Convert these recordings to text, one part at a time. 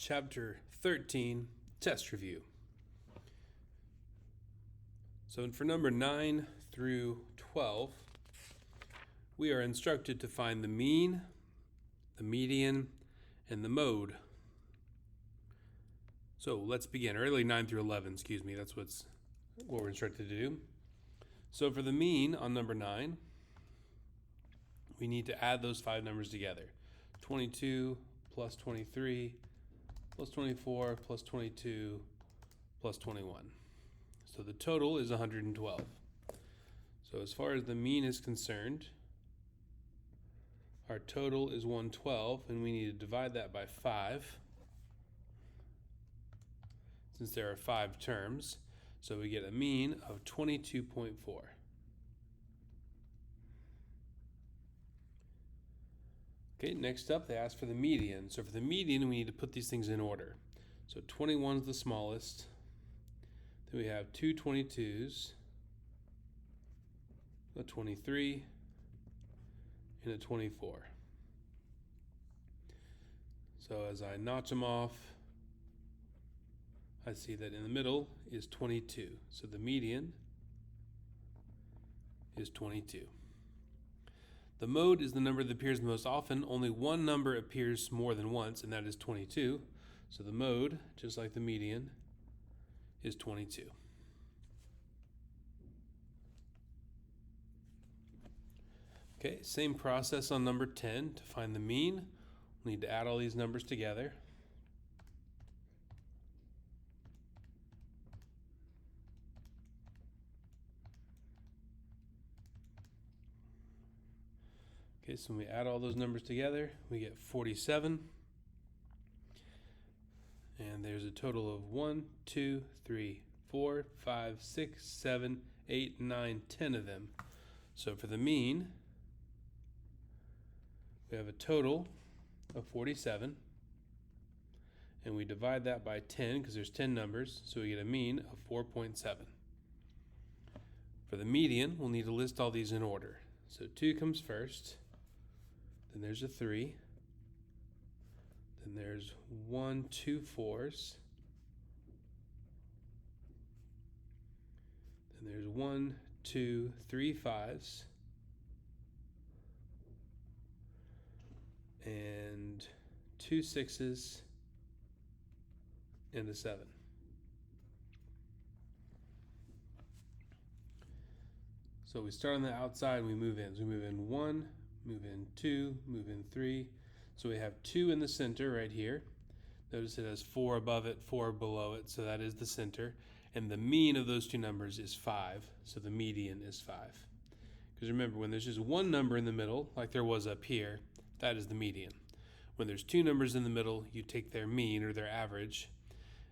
Chapter 13, Test Review. So for number 9 through 12, we are instructed to find the mean, the median, and the mode. So let's begin. Or really 9 through 11, excuse me. That's what we're instructed to do. So for the mean on number 9, we need to add those 5 numbers together. 22 plus 23 plus 24 plus 22 plus 21. So the total is 112. So as far as the mean is concerned, our total is 112, and we need to divide that by 5, since there are 5 terms. So we get a mean of 22.4. Okay, next up they ask for the median. So for the median, we need to put these things in order. So 21 is the smallest. Then we have two 22s, a 23, and a 24. So as I notch them off, I see that in the middle is 22. So the median is 22. The mode is the number that appears most often. Only one number appears more than once, and that is 22. So the mode, just like the median, is 22. Okay, same process on number 10. To find the mean, we need to add all these numbers together. Okay, so when we add all those numbers together, we get 47. And there's a total of 1, 2, 3, 4, 5, 6, 7, 8, 9, 10 of them. So for the mean, we have a total of 47. And we divide that by 10 because there's 10 numbers, so we get a mean of 4.7. For the median, we'll need to list all these in order. So 2 comes first. Then there's a 3. Then there's 1, 2 4s. Then there's 1, 2, 3 5s. And 2 6s and a 7. So we start on the outside and we move in. So we move in 1, move in 2, move in 3. So we have 2 in the center right here. Notice it has 4 above it, 4 below it, so that is the center. And the mean of those two numbers is 5, so the median is 5. Because remember, when there's just one number in the middle, like there was up here, that is the median. When there's 2 numbers in the middle, you take their mean or their average,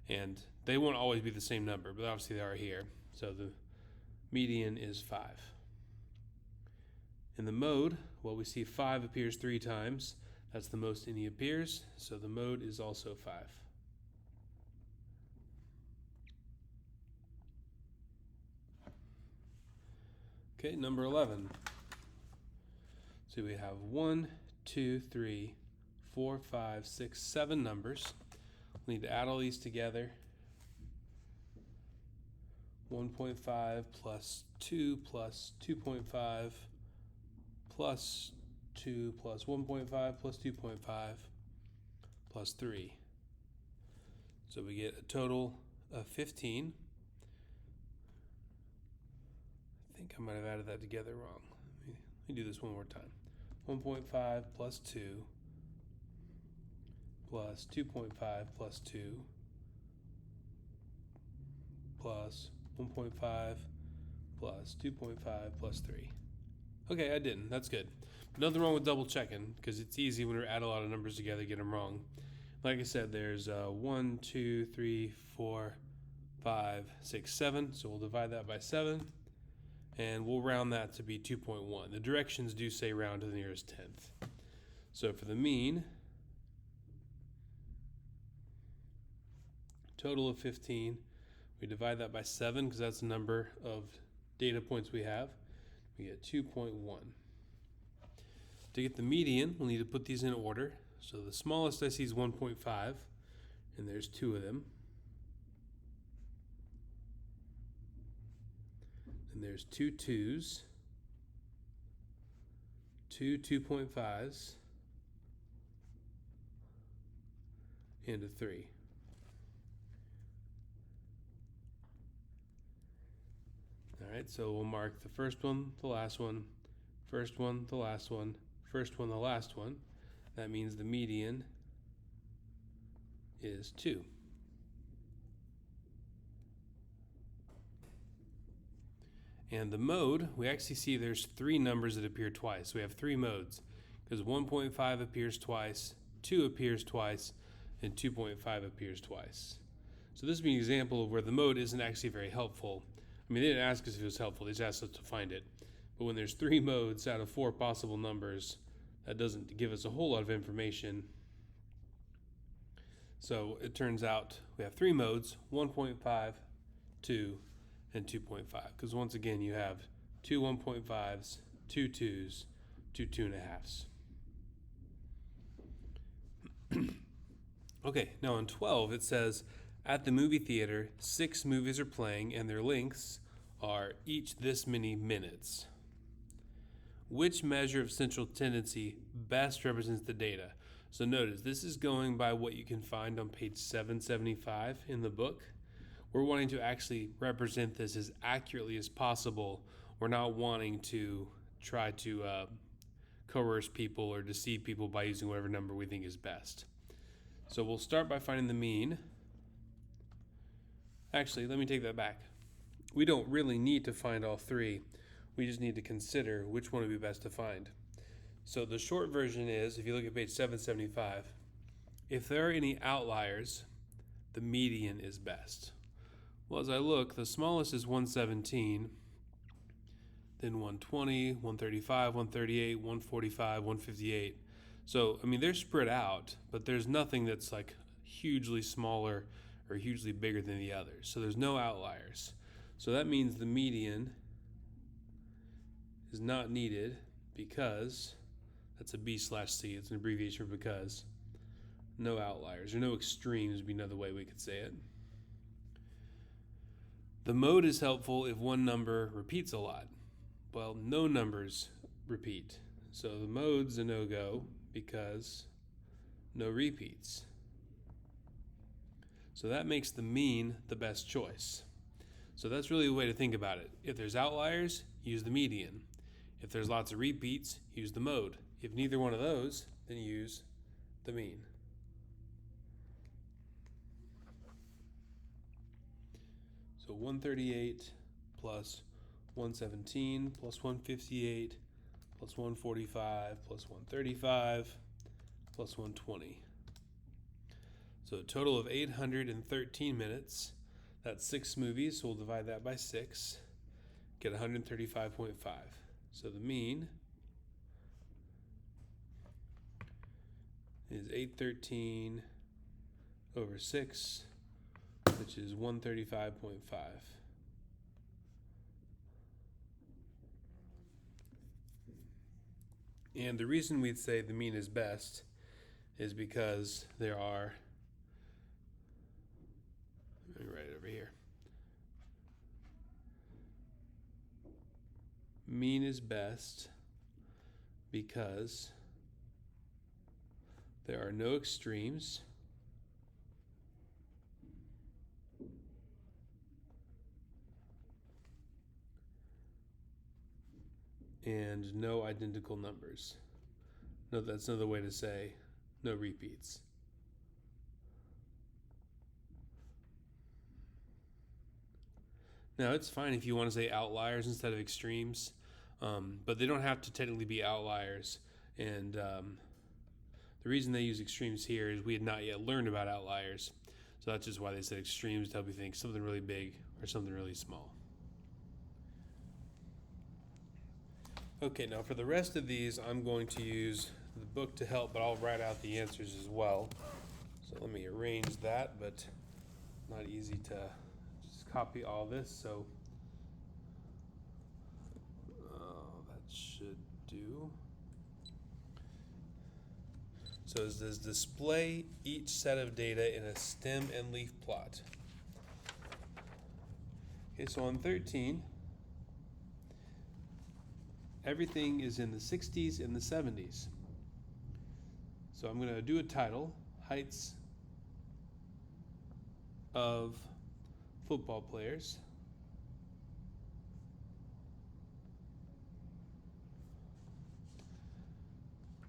and they won't always be the same number, but obviously they are here. So the median is 5. In the mode, well, we see 5 appears 3 times. That's the most any appears, so the mode is also 5. Okay, number 11. So we have 1, 2, 3, 4, 5, 6, 7 numbers. We need to add all these together. 1.5 plus 2 plus 2.5 plus 2 plus 1.5 plus 2.5 plus 3. So we get a total of 15. I think I might have added that together wrong. Let me do this one more time. 1.5 plus 2 plus 2.5 plus 2 plus 1.5 plus 2.5 plus 3. Okay, I didn't. That's good. Nothing wrong with double checking, because it's easy when we add a lot of numbers together to get them wrong. Like I said, there's 1, 2, 3, 4, 5, 6, 7. So we'll divide that by 7, and we'll round that to be 2.1. The directions do say round to the nearest tenth. So for the mean, total of 15, we divide that by 7 because that's the number of data points we have. We get 2.1. To get the median, we'll need to put these in order. So the smallest I see is 1.5. and there's 2 of them. And there's 2 2s, 2 2.5s, and a 3. All right, so we'll mark the first one, the last one, first one, the last one, first one, the last one. That means the median is 2. And the mode, we actually see there's 3 numbers that appear twice. We have 3 modes because 1.5 appears twice, 2 appears twice, and 2.5 appears twice. So this would be an example of where the mode isn't actually very helpful. I mean, they didn't ask us if it was helpful, they just asked us to find it. But when there's 3 modes out of 4 possible numbers, that doesn't give us a whole lot of information. So it turns out we have 3 modes, 1.5, 2, and 2.5. Because once again, you have 2 1.5s, 2 2s, 2 2.5s. Okay, now on 12 it says, at the movie theater, 6 movies are playing and their lengths are each this many minutes. Which measure of central tendency best represents the data? So notice, this is going by what you can find on page 775 in the book. We're wanting to actually represent this as accurately as possible. We're not wanting to try to coerce people or deceive people by using whatever number we think is best. So we'll start by finding the mean. Actually, let me take that back. We don't really need to find all 3. We just need to consider which one would be best to find. So the short version is, if you look at page 775, if there are any outliers, the median is best. Well, as I look, the smallest is 117, then 120, 135, 138, 145, 158. So, I mean, they're spread out, but there's nothing that's like hugely smaller or hugely bigger than the others. So there's no outliers. So that means the median is not needed because, that's a B/C, it's an abbreviation for because, no outliers, or no extremes would be another way we could say it. The mode is helpful if one number repeats a lot. Well, no numbers repeat. So the mode's a no-go because no repeats. So that makes the mean the best choice. So that's really a way to think about it. If there's outliers, use the median. If there's lots of repeats, use the mode. If neither one of those, then use the mean. So 138 plus 117 plus 158 plus 145 plus 135 plus 120. So a total of 813 minutes. That's 6 movies, so we'll divide that by 6. Get 135.5. So the mean is 813 over 6, which is 135.5. And the reason we'd say the mean is best is because there are, let me write it over here. Mean is best because there are no extremes and no identical numbers. No, that's another way to say no repeats. Now, it's fine if you want to say outliers instead of extremes, but they don't have to technically be outliers. And the reason they use extremes here is we had not yet learned about outliers. So that's just why they said extremes to help you think something really big or something really small. Okay, now for the rest of these, I'm going to use the book to help, but I'll write out the answers as well. So let me arrange that, but not easy to just copy all this. So that should do. So it says display each set of data in a stem and leaf plot. Okay, so on 13, everything is in the 60s and the 70s. So I'm going to do a title, heights of football players.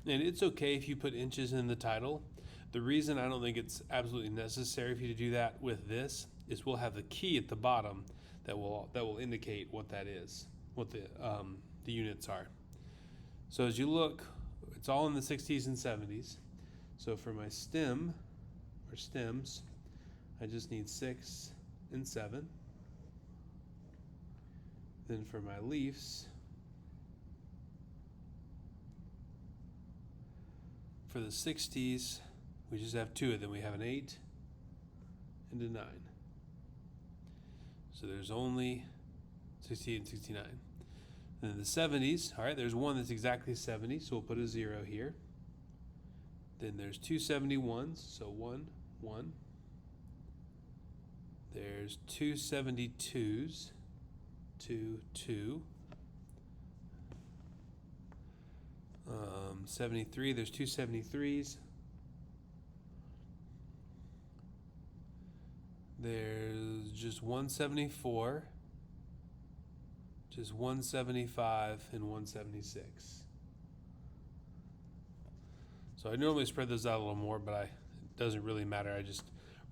And it's okay if you put inches in the title. The reason I don't think it's absolutely necessary for you to do that with this is we'll have the key at the bottom that will indicate what that is, what the units are. So as you look, it's all in the 60s and 70s. So for my stem or stems, I just need 6 and 7. Then for my leaves, for the 60s, we just have 2 of them. We have an 8 and a 9. So there's only 68 and 69. And then the 70s, all right, there's one that's exactly 70, so we'll put a 0 here. Then there's 2 71s, so 1, 1. There's 2 72s, 2, 2. 73, there's 2 73s. There's just 174, just 175, and 176. So I normally spread those out a little more, but it doesn't really matter. I just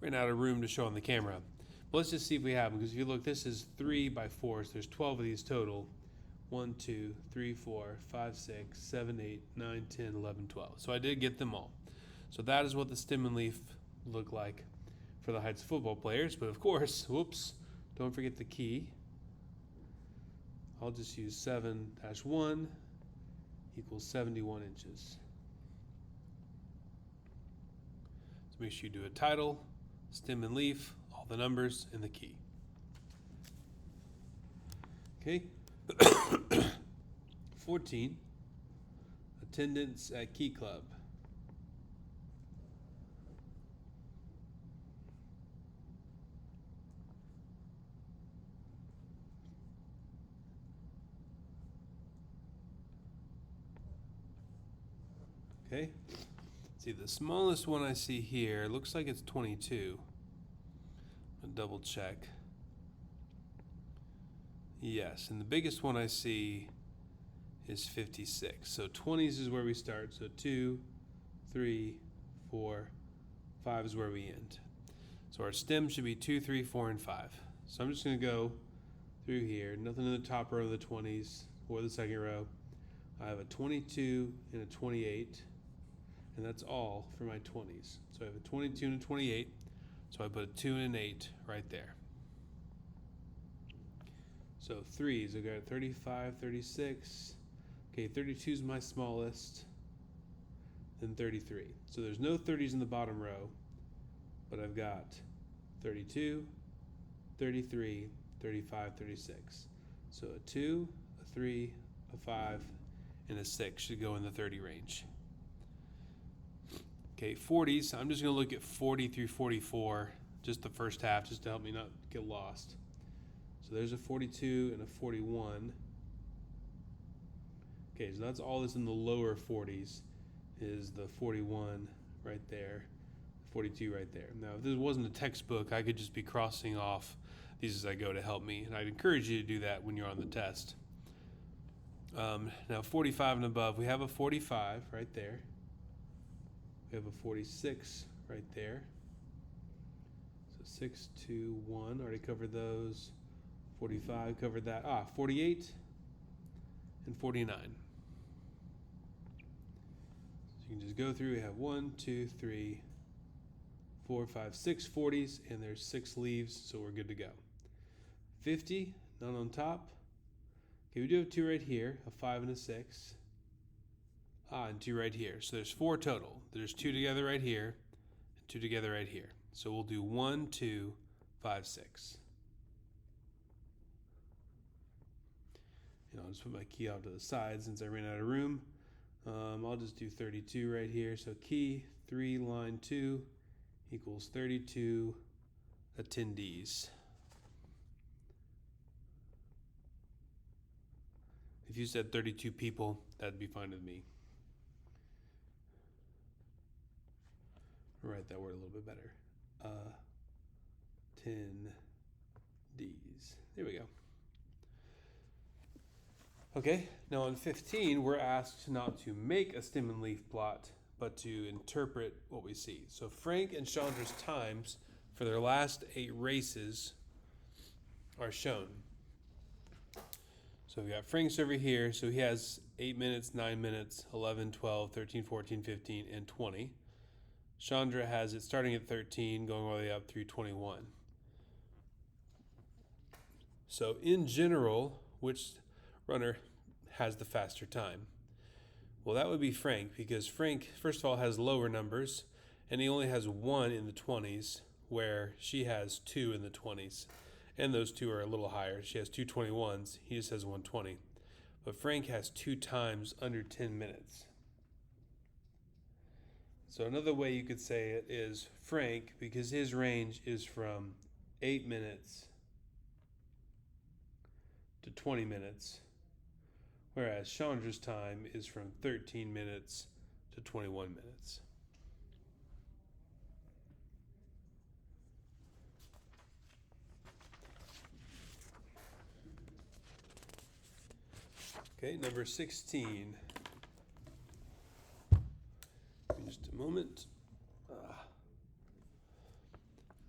ran out of room to show on the camera. But let's just see if we have them, because if you look, this is 3 by 4, so there's 12 of these total. 1, 2, 3, 4, 5, 6, 7, 8, 9, 10, 11, 12. So I did get them all. So that is what the stem and leaf look like for the Heights football players. But of course, whoops, don't forget the key. I'll just use 7-1 equals 71 inches. So make sure you do a title, stem and leaf, all the numbers, and the key. Okay. 14, attendance at Key Club. Okay, see the smallest one I see here looks like it's 22. I'll double check. Yes, and the biggest one I see is 56. So 20s is where we start. So 2, 3, 4, 5 is where we end. So our stem should be 2, 3, 4, and 5. So I'm just going to go through here. Nothing in the top row of the 20s or the second row. I have a 22 and a 28, and that's all for my 20s. So I have a 22 and a 28, so I put a 2 and an 8 right there. So 3s, I got 35, 36. Okay, 32 is my smallest, then 33. So there's no 30s in the bottom row, but I've got 32, 33, 35, 36. So a 2, a 3, a 5, and a 6 should go in the 30 range. Okay, 40s, I'm just going to look at 40 through 44, just the first half, just to help me not get lost. So there's a 42 and a 41. Okay, so that's all that's in the lower 40s is the 41 right there, 42 right there. Now, if this wasn't a textbook, I could just be crossing off these as I go to help me, and I'd encourage you to do that when you're on the test. Now, 45 and above, we have a 45 right there. We have a 46 right there. So 6, 2, 1, already covered those. 45, covered that. 48 and 49. So you can just go through. We have 1, 2, 3, 4, 5, 6 40s, and there's 6 leaves, so we're good to go. 50, none on top. Okay, we do have 2 right here, a 5 and a 6. And 2 right here. So there's 4 total. There's 2 together right here, and 2 together right here. So we'll do 1, 2, 5, 6. And I'll just put my key out to the side since I ran out of room. I'll just do 32 right here. So key 3 line 2 equals 32 attendees. If you said 32 people, that'd be fine with me. I'll write that word a little bit better. 10Ds. There we go. Okay, now on 15, we're asked not to make a stem and leaf plot, but to interpret what we see. So Frank and Chandra's times for their last 8 races are shown. So we got Frank's over here, so he has 8 minutes, 9 minutes, 11, 12, 13, 14, 15, and 20. Chandra has it starting at 13, going all the way up through 21. So in general, which runner has the faster time? Well, that would be Frank, because Frank, first of all, has lower numbers, and he only has 1 in the 20s, where she has 2 in the 20s. And those two are a little higher. She has 2 21s, he just has 120. But Frank has 2 times under 10 minutes. So another way you could say it is Frank, because his range is from 8 minutes to 20 minutes, whereas Chandra's time is from 13 minutes to 21 minutes. Okay, number 16. Just a moment.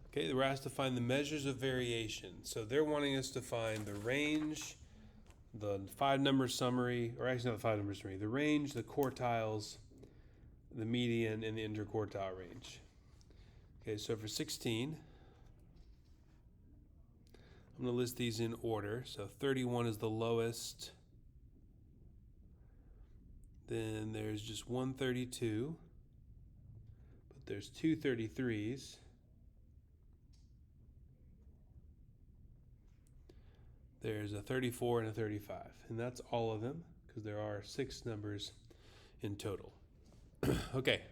Okay, we're asked to find the measures of variation. So they're wanting us to find the range, the 5-number summary, or actually not the 5-number summary, the range, the quartiles, the median, and the interquartile range. Okay, so for 16, I'm going to list these in order. So 31 is the lowest. Then there's just 132. But there's 2 33s. There's a 34 and a 35. And that's all of them, because there are 6 numbers in total. Okay.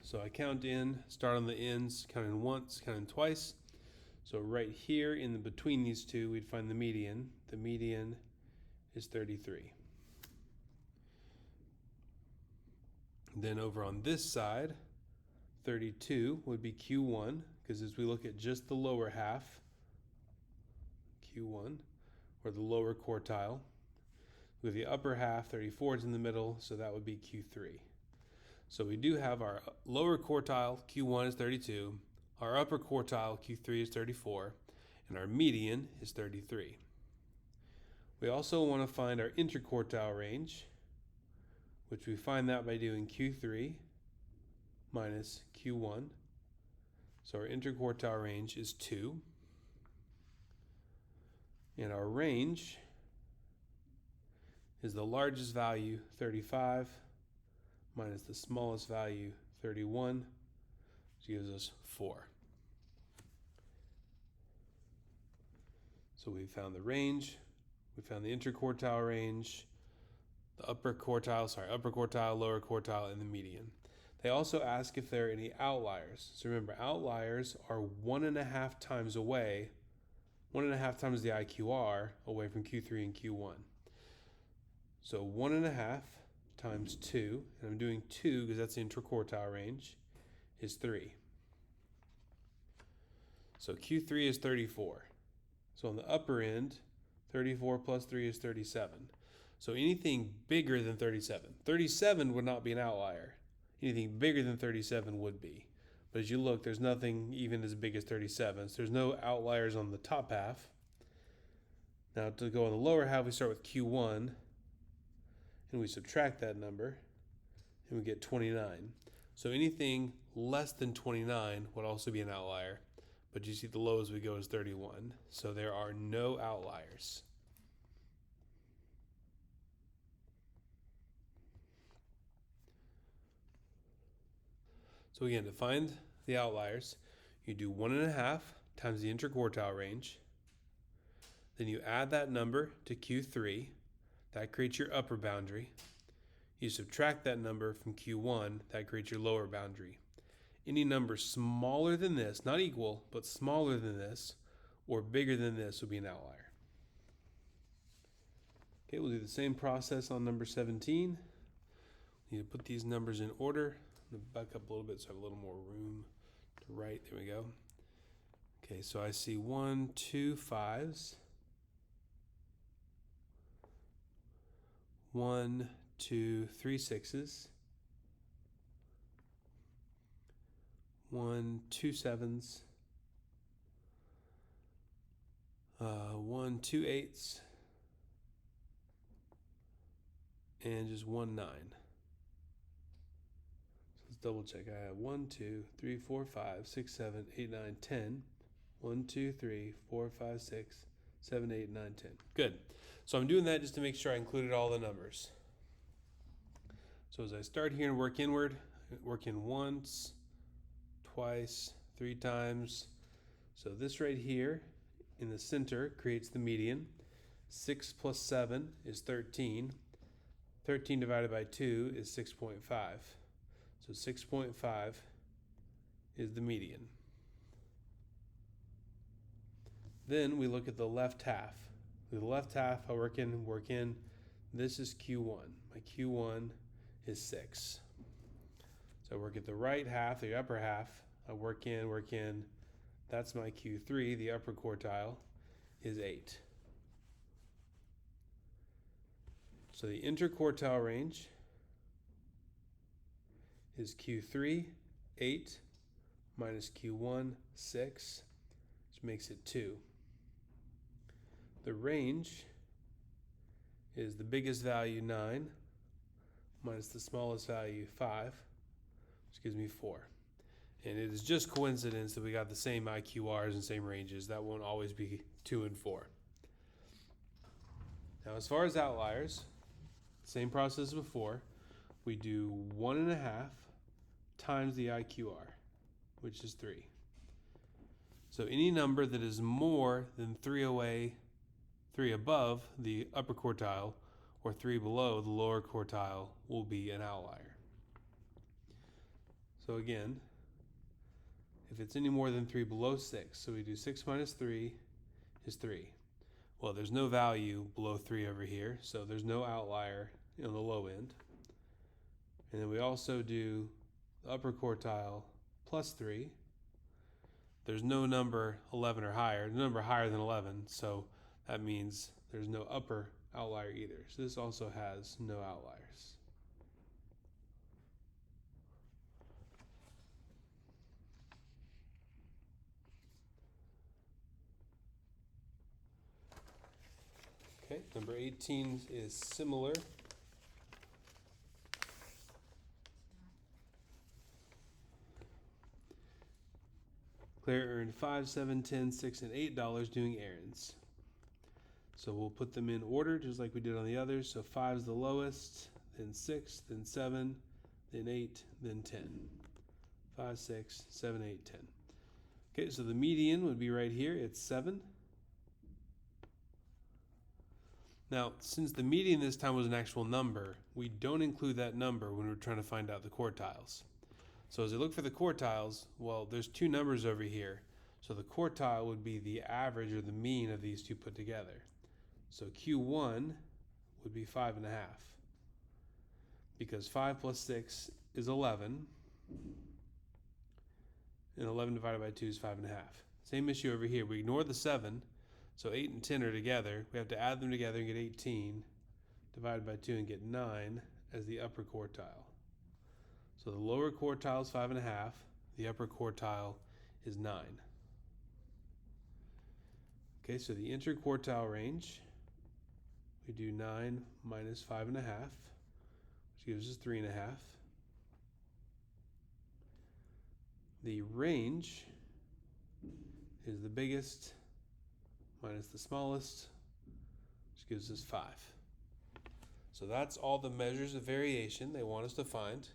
So I count in, start on the ends, count in once, count in twice. So right here in the between these two, we'd find the median. The median is 33. Then over on this side, 32 would be Q1, because as we look at just the lower half, Q1, or the lower quartile, with the upper half, 34 is in the middle, so that would be Q3. So we do have our lower quartile, Q1 is 32, our upper quartile, Q3 is 34, and our median is 33. We also want to find our interquartile range, which we find that by doing Q3 minus Q1. So our interquartile range is 2. And our range is the largest value, 35, minus the smallest value, 31, which gives us 4. So we found the range, we found the interquartile range, the upper quartile, lower quartile, and the median. They also ask if there are any outliers. So remember, outliers are 1.5 times away, 1.5 times the IQR away from Q3 and Q1. So 1.5 times 2, and I'm doing 2 because that's the interquartile range, is 3. So Q3 is 34. So on the upper end, 34 plus 3 is 37. So anything bigger than 37. 37 would not be an outlier. Anything bigger than 37 would be. But as you look, there's nothing even as big as 37. So there's no outliers on the top half. Now to go on the lower half, we start with Q1. And we subtract that number. And we get 29. So anything less than 29 would also be an outlier. But you see the low as we go is 31. So there are no outliers. So again, to find the outliers, you do 1.5 times the interquartile range. Then you add that number to Q3. That creates your upper boundary. You subtract that number from Q1, that creates your lower boundary. Any number smaller than this, not equal, but smaller than this, or bigger than this would be an outlier. Okay, we'll do the same process on number 17. We need to put these numbers in order. I'm going to back up a little bit so I have a little more room to write. There we go. Okay, so I see 1, 2 5s. 1, 2, 3 6s. 1, 2 7s. 1, 2 8s. And just 1 9. Let's double check. I have 1, 2, 3, 4, 5, 6, 7, 8, 9, 10. 1, 2, 3, 4, 5, 6, 7, 8, 9, 10. Good. So I'm doing that just to make sure I included all the numbers. So as I start here and work inward, work in once, twice, 3 times. So this right here in the center creates the median. 6 plus 7 is 13. 13 divided by 2 is 6.5. So 6.5 is the median. Then we look at the left half. The left half, I work in. This is Q1. My Q1 is 6. So I work at the right half, the upper half. I work in. That's my Q3, the upper quartile, is 8. So the interquartile range is Q3, 8, minus Q1, 6, which makes it 2. The range is the biggest value, 9, minus the smallest value, 5, which gives me 4. And it is just coincidence that we got the same IQRs and same ranges. That won't always be 2 and 4. Now, as far as outliers, same process as before. We do 1.5 times the IQR, which is 3. So any number that is more than 3 away, 3 above the upper quartile, or 3 below the lower quartile will be an outlier. So again, if it's any more than 3 below 6, so we do 6 minus 3 is 3. Well, there's no value below 3 over here, so there's no outlier on the low end. And then we also do the upper quartile plus 3. There's no number 11 or higher, no number higher than 11, so that means there's no upper outlier either. So this also has no outliers. Okay, number 18 is similar. Claire earned $5, $7, $10, $6, and $8 doing errands. So we'll put them in order just like we did on the others. So 5 is the lowest, then 6, then 7, then 8, then 10. 5, 6, 7, 8, 10. Okay, so the median would be right here. It's 7. Now, since the median this time was an actual number, we don't include that number when we're trying to find out the quartiles. So as I look for the quartiles, well, there's 2 numbers over here. So the quartile would be the average or the mean of these 2 put together. So Q1 would be 5.5. Because 5 plus 6 is 11. And 11 divided by 2 is 5.5. Same issue over here. We ignore the 7. So 8 and 10 are together. We have to add them together and get 18. Divided by 2 and get 9 as the upper quartile. So the lower quartile is 5.5. The upper quartile is 9. Okay, so the interquartile range, we do 9 minus 5.5, which gives us 3.5. The range is the biggest minus the smallest, which gives us 5. So that's all the measures of variation they want us to find.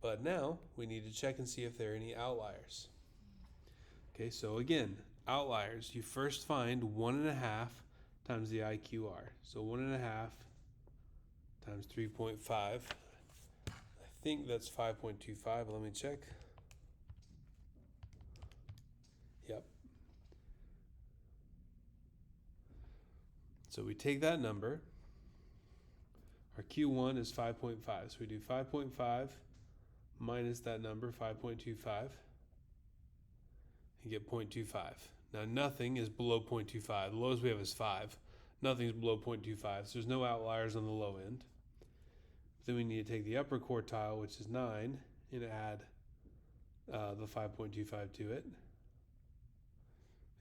But now we need to check and see if there are any outliers. Okay, so again, outliers, you first find 1.5 times the IQR. So 1.5 times 3.5. I think that's 5.25. Let me check. Yep. So we take that number. Our Q1 is 5.5. So we do 5.5 minus that number, 5.25, and get 0.25. Now nothing is below 0.25. The lowest we have is 5. Nothing is below 0.25, so there's no outliers on the low end. Then we need to take the upper quartile, which is 9, and add the 5.25 to it,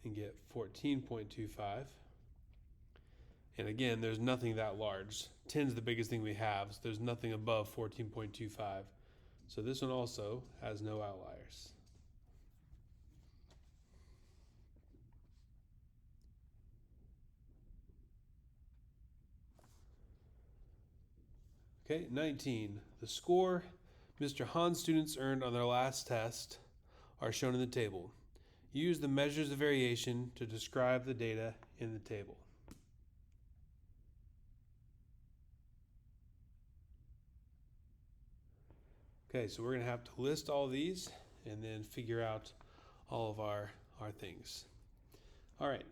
and get 14.25. And again, there's nothing that large. 10 is the biggest thing we have, so there's nothing above 14.25. So this one also has no outliers. Okay, 19. The score Mr. Han's students earned on their last test are shown in the table. Use the measures of variation to describe the data in the table. Okay, so we're going to have to list all these and then figure out all of our things. All right.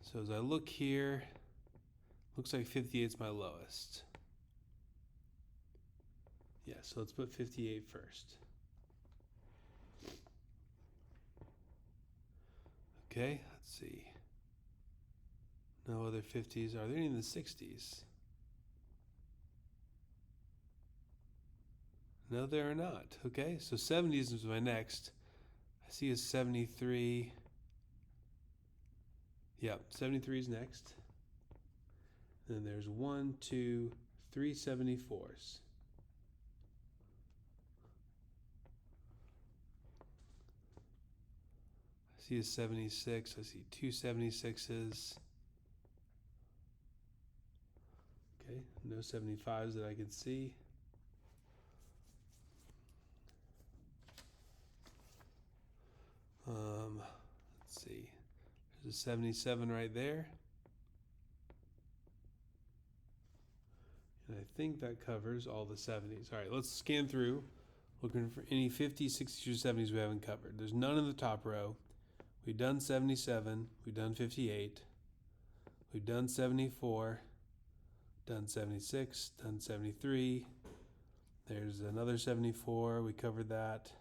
So as I look here, looks like 58 is my lowest. Yeah, so let's put 58 first. Okay, let's see. No other 50s. Are there any in the 60s? No, there are not. Okay, so 70s is my next. I see a 73. Yep, 73 is next. Then there's 1, 2, 3 74s. I see a 76. I see 2 76s. Okay, no 75s that I can see. Let's see. There's a 77 right there. And I think that covers all the 70s. All right, let's scan through, looking for any 50s, 60s, or 70s we haven't covered. There's none in the top row. We've done 77. We've done 58. We've done 74. Done 76. Done 73. There's another 74. We covered that.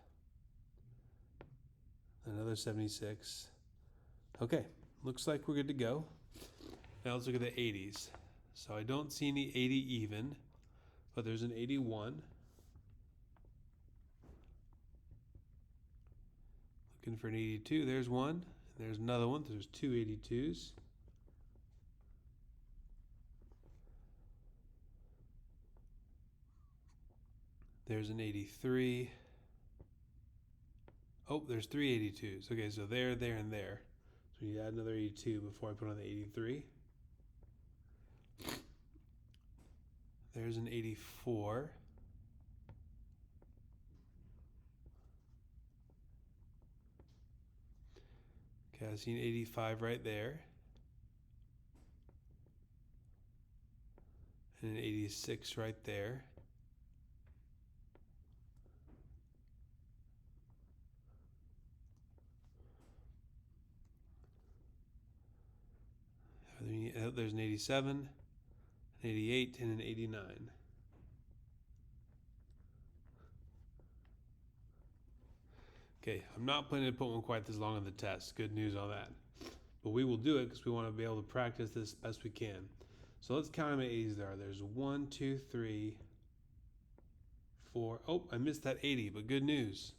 Another 76. Okay, looks like we're good to go. Now let's look at the 80s. So I don't see any 80 even, but there's an 81. Looking for an 82. There's one. There's another one. There's two 82s. There's an 83. Oh, there's three 82s. Okay, so there, and there. So we need to add another 82 before I put on the 83. There's an 84. Okay, I see an 85 right there. And an 86 right there. There's an 87, an 88, and an 89. Okay, I'm not planning to put one quite this long on the test. Good news on that. But we will do it because we want to be able to practice this best we can. So let's count how many 80s there are. There's 1, 2, 3, 4. Oh, I missed that 80, but good news.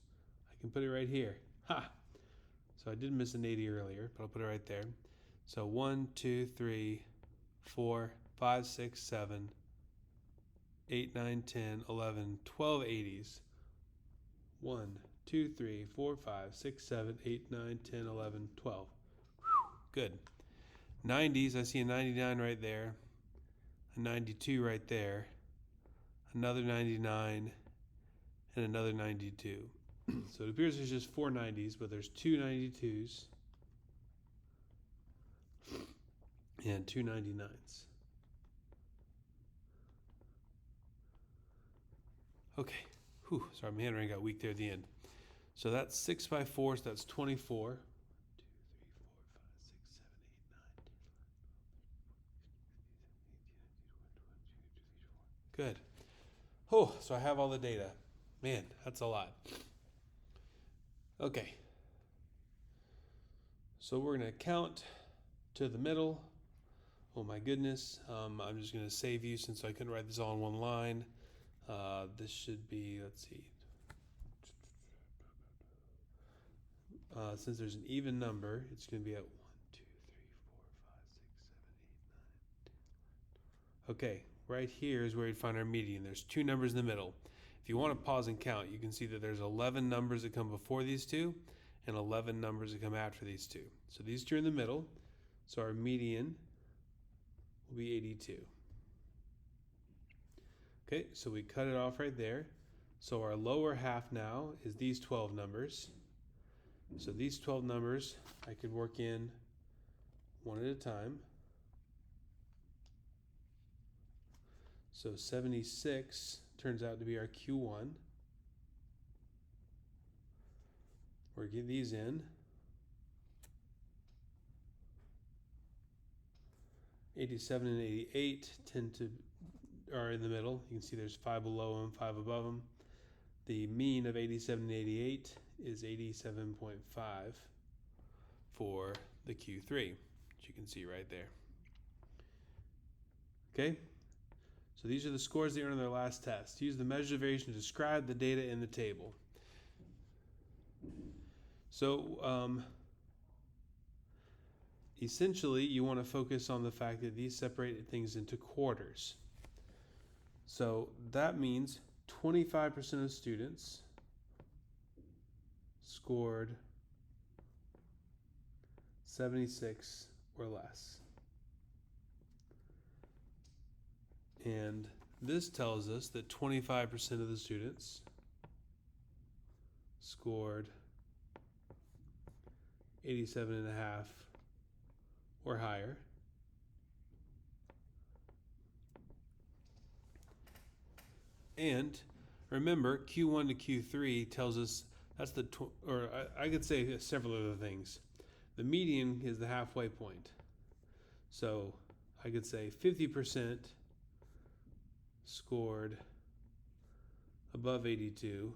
I can put it right here. Ha! So I did miss an 80 earlier, but I'll put it right there. So 1, 2, 3, 4, 5, 6, 7, 8, 9, 10, 11, 12 80s. 1, 2, 3, 4, 5, 6, 7, 8, 9, 10, 11, 12. Good. 90s, I see a 99 right there, a 92 right there, another 99, and another 92. So it appears there's just 4 90s, but there's 2 92s. and 299s. Okay, sorry, my handwriting got weak there at the end. So that's 6 by 4, so that's 24. 1, 2, 3, 4, 5, 6, 7, 8, 9, 10, 11, 12, 13, 14, 15, 16, 17, 18, 19, 20, 21, 22, 23, 24. Good. Oh, so I have all the data. Man, that's a lot. Okay. So we're going to count to the middle. Oh my goodness. I'm just going to save you since I couldn't write this all in one line. This should be, let's see. Since there's an even number, it's going to be at 1, 2, 3, 4, 5, 6, 7, 8, 9, 10. Okay, right here is where we'd find our median. There's two numbers in the middle. If you want to pause and count, you can see that there's 11 numbers that come before these two and 11 numbers that come after these two. So these two are in the middle. So our median will be 82. Okay, so we cut it off right there. So our lower half now is these 12 numbers. So these 12 numbers I could work in one at a time. So 76 turns out to be our Q1. We're going to get these in. 87 and 88 are in the middle. You can see there's 5 below them, 5 above them. The mean of 87 and 88 is 87.5 for the Q3, which you can see right there. Okay, so these are the scores they earned on their last test. Use the measure of variation to describe the data in the table. So essentially, you want to focus on the fact that these separate things into quarters. So that means 25% of students scored 76 or less. And this tells us that 25% of the students scored 87.5 or higher. And remember, Q1 to Q3 tells us that's I could say several other things. The median is the halfway point. So I could say 50% scored above 82.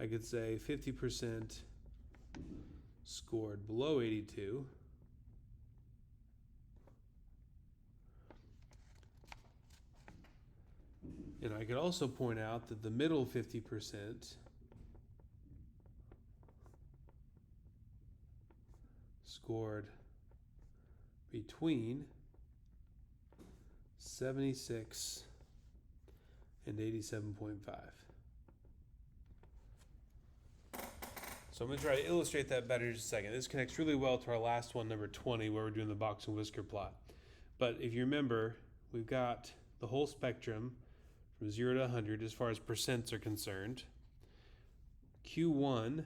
I could say 50% scored below 82. And I could also point out that the middle 50% scored between 76 and 87.5. So I'm going to try to illustrate that better in just a second. This connects really well to our last one, number 20, where we're doing the box and whisker plot. But if you remember, we've got the whole spectrum from 0 to 100 as far as percents are concerned. Q1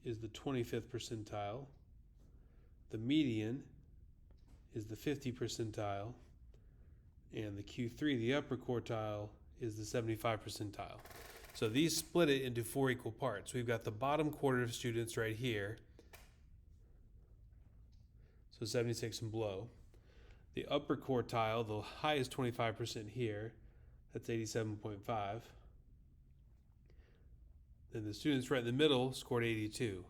is the 25th percentile. The median is the 50th percentile. And the Q3, the upper quartile, is the 75th percentile. So these split it into 4 equal parts. We've got the bottom quarter of students right here, so 76 and below. The upper quartile, the highest 25% here, that's 87.5. Then the students right in the middle scored 82.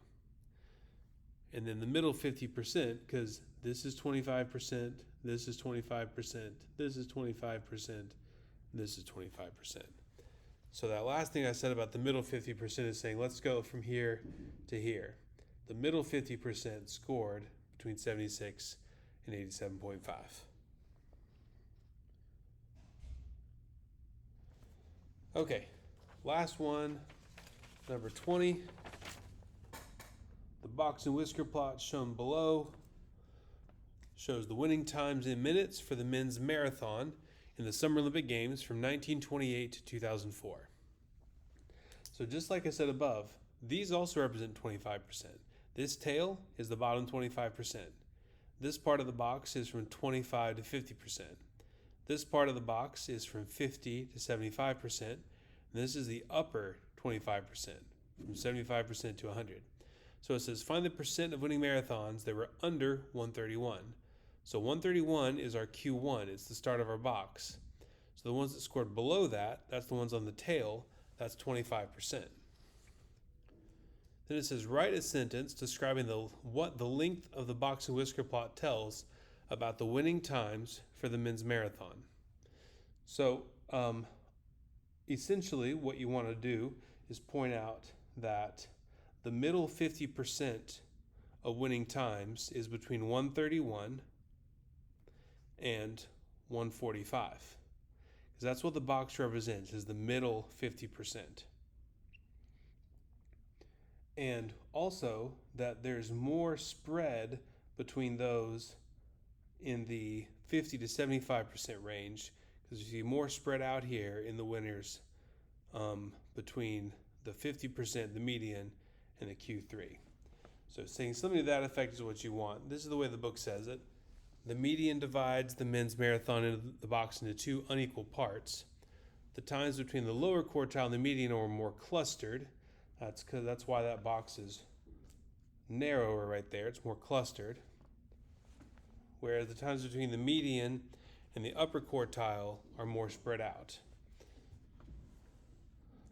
And then the middle 50%, because this is 25%, this is 25%, this is 25%, this is 25%. So that last thing I said about the middle 50% is saying, let's go from here to here. The middle 50% scored between 76 and 87.5. Okay, last one, number 20. The box and whisker plot shown below shows the winning times in minutes for the men's marathon in the Summer Olympic Games from 1928 to 2004. So just like I said above, these also represent 25%. This tail is the bottom 25%. This part of the box is from 25 to 50%. This part of the box is from 50 to 75%. And this is the upper 25%, from 75% to 100. So it says find the percent of winning marathons that were under 131. So 131 is our Q1. It's the start of our box. So the ones that scored below that, that's the ones on the tail, that's 25%. Then it says write a sentence describing what the length of the box and whisker plot tells about the winning times for the men's marathon. So essentially what you want to do is point out that the middle 50% of winning times is between 131 and 145. Because that's what the box represents, is the middle 50%. And also that there's more spread between those in the 50 to 75% range, because you see more spread out here in the winners between the 50%, the median, and the Q3. So saying something to that effect is what you want. This is the way the book says it. The median divides the men's marathon into the box into two unequal parts. The times between the lower quartile and the median are more clustered. That's why that box is narrower right there. It's more clustered. Whereas the times between the median and the upper quartile are more spread out.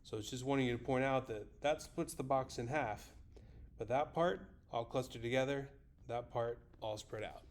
So it's just wanting you to point out that splits the box in half. But that part all clustered together, that part all spread out.